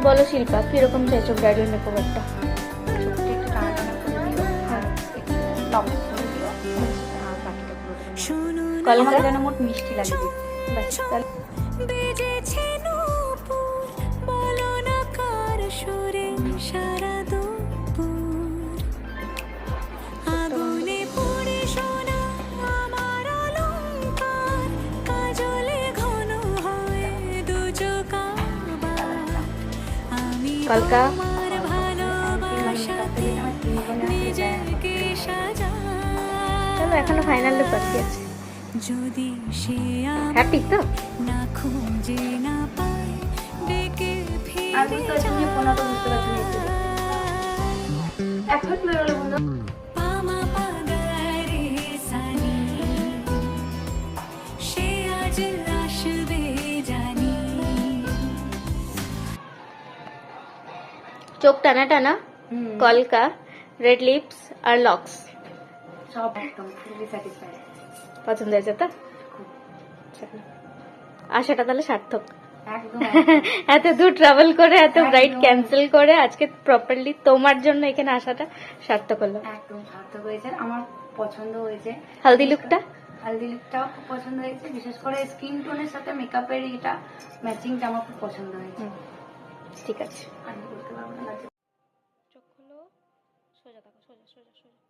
বলো শিল্পা কিরকম চাইছো ব্রাইডাল মেকওভারটা? চোখটা একটু টানা টানা করে দিও, আর একটু টমেটো করে দিও, আর বাকিটা পুরোটা কলকা যেন মোট মিষ্টি লাগে দেখতে। ব্যাস, তাহলে বেজেছে নূপুর, বলো না কার সুরে সারা দুপুর, আগুনে পুড়ে সোনা আমার অলংকার, কাজলে ঘন হয়ে দু চোখ আবার, আমি কলকা তোমার ভালোবাসাতে নিজেকে সাজাই। চলো এখনো ফাইনাল লুক বাকি আছে। যদি সে আমায় হ্যাপি তো? না খুঁজে না পায়, ডেকে আর ফিরে বুঝতে পারছি না, কোনটা বুঝতে পারছি না একটু। এখন কি হলো বন্ধু? পামা পাগারে সানি, সে আজ আসবে জানি। চোখ টানা টানা, কলকা, রেড লিপস আর লক্স সব একদম ফুলি স্যাটিসফাইড। পছন্দ হয়েছে তো? আশাটা তাহলে সার্থক। একদম এত দূর ট্রাভেল করে এত রাইড একদম। ক্যান্সেল করে আজকে প্রপারলি তোমার জন্য এখানে আসাটা সার্থক হলো। একদম সার্থক হয়েছে, আমার পছন্দ হয়েছে। হালদি লুকটা হালদি লুকটাও খুব পছন্দ হয়েছে, বিশেষ করে স্কিন টোনের সাথে মেকআপের এটা ম্যাচিংটা আমার খুব পছন্দ হয়েছে। ঠিক আছে। আমি বলতে পারবো না। চোখ খুলো, সোজা থাকো, সোজা সোজা সোজা।